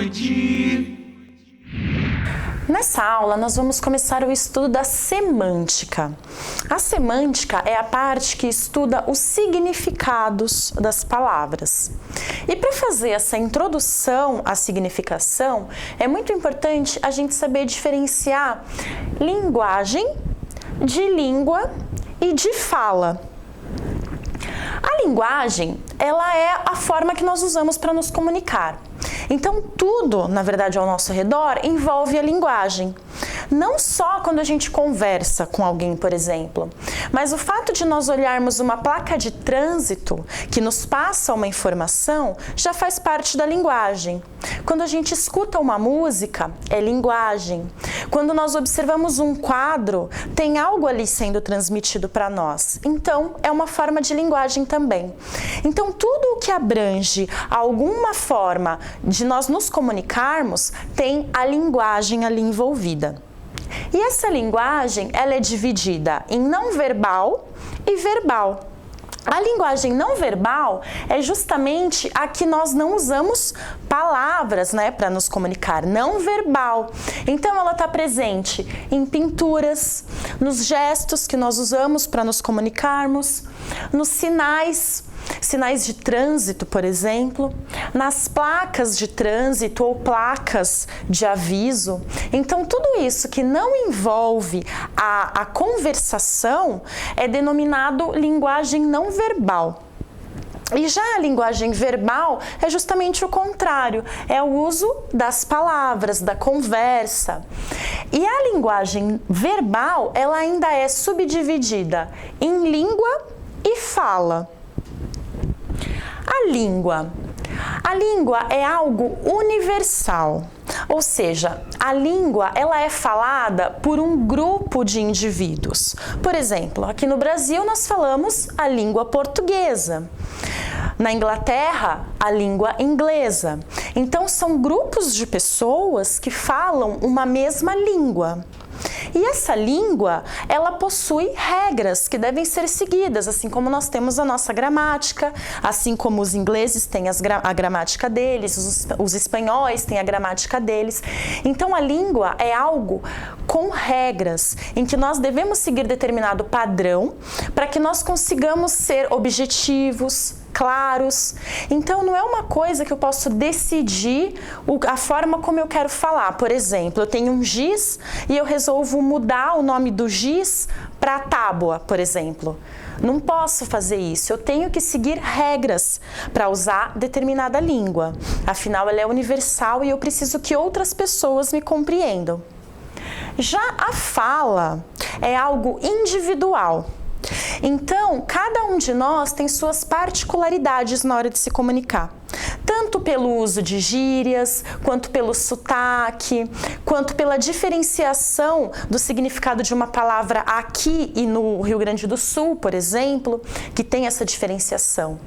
Estude! Nessa aula, nós vamos começar o estudo da semântica. A semântica é a parte que estuda os significados das palavras. E para fazer essa introdução à significação, é muito importante a gente saber diferenciar linguagem de língua e de fala. A linguagem, ela é a forma que nós usamos para nos comunicar. Então, tudo, na verdade, ao nosso redor envolve a linguagem. Não só quando a gente conversa com alguém, por exemplo, mas o fato de nós olharmos uma placa de trânsito que nos passa uma informação já faz parte da linguagem. Quando a gente escuta uma música, é linguagem. Quando nós observamos um quadro, tem algo ali sendo transmitido para nós. Então, é uma forma de linguagem também. Então, tudo o que abrange alguma forma de nós nos comunicarmos tem a linguagem ali envolvida. E essa linguagem, ela é dividida em não verbal e verbal. A linguagem não verbal é justamente a que nós não usamos palavras, para nos comunicar, não verbal. Então, ela está presente em pinturas, nos gestos que nós usamos para nos comunicarmos, nos sinais de trânsito, por exemplo, nas placas de trânsito ou placas de aviso. Então, tudo isso que não envolve a conversação é denominado linguagem não verbal. E já a linguagem verbal é justamente o contrário, é o uso das palavras, da conversa. E a linguagem verbal, ela ainda é subdividida em língua e fala. A língua é algo universal, ou seja, a língua ela é falada por um grupo de indivíduos. Por exemplo, aqui no Brasil nós falamos a língua portuguesa. Na Inglaterra, a língua inglesa. Então, são grupos de pessoas que falam uma mesma língua. E essa língua, ela possui regras que devem ser seguidas, assim como nós temos a nossa gramática, assim como os ingleses têm a gramática deles, os espanhóis têm a gramática deles. Então, a língua é algo com regras, em que nós devemos seguir determinado padrão para que nós consigamos ser objetivos, claros. Então, não é uma coisa que eu posso decidir a forma como eu quero falar. Por exemplo, eu tenho um giz e eu resolvo mudar o nome do giz para tábua, por exemplo. Não posso fazer isso. Eu tenho que seguir regras para usar determinada língua. Afinal, ela é universal e eu preciso que outras pessoas me compreendam. Já a fala é algo individual. Então, cada um de nós tem suas particularidades na hora de se comunicar, tanto pelo uso de gírias, quanto pelo sotaque, quanto pela diferenciação do significado de uma palavra aqui e no Rio Grande do Sul, por exemplo, que tem essa diferenciação.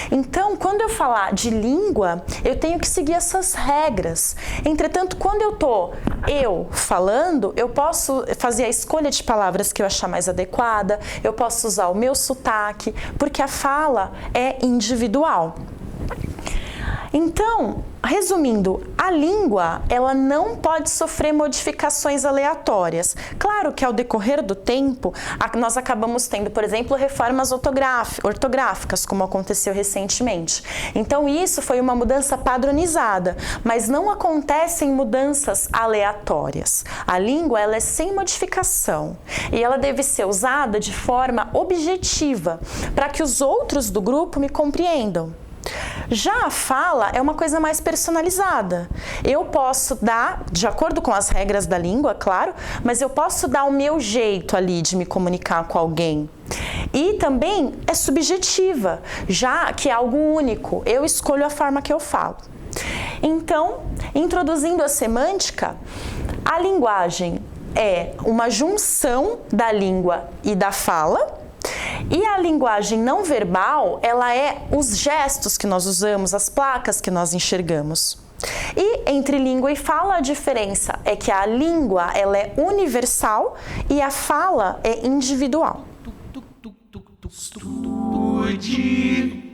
Então, quando eu falar de língua, eu tenho que seguir essas regras. Entretanto, quando eu estou falando, eu posso fazer a escolha de palavras que eu achar mais adequada, eu posso usar o meu sotaque, porque a fala é individual. Então, resumindo, a língua, ela não pode sofrer modificações aleatórias. Claro que ao decorrer do tempo, nós acabamos tendo, por exemplo, reformas ortográficas, como aconteceu recentemente. Então, isso foi uma mudança padronizada, mas não acontecem mudanças aleatórias. A língua, ela é sem modificação e ela deve ser usada de forma objetiva, para que os outros do grupo me compreendam. Já a fala é uma coisa mais personalizada. Eu posso dar, de acordo com as regras da língua, claro, mas eu posso dar o meu jeito ali de me comunicar com alguém. E também é subjetiva, já que é algo único. Eu escolho a forma que eu falo. Então, introduzindo a semântica, a linguagem é uma junção da língua e da fala. E a linguagem não verbal, ela é os gestos que nós usamos, as placas que nós enxergamos. E entre língua e fala, a diferença é que a língua ela é universal e a fala é individual. Estude.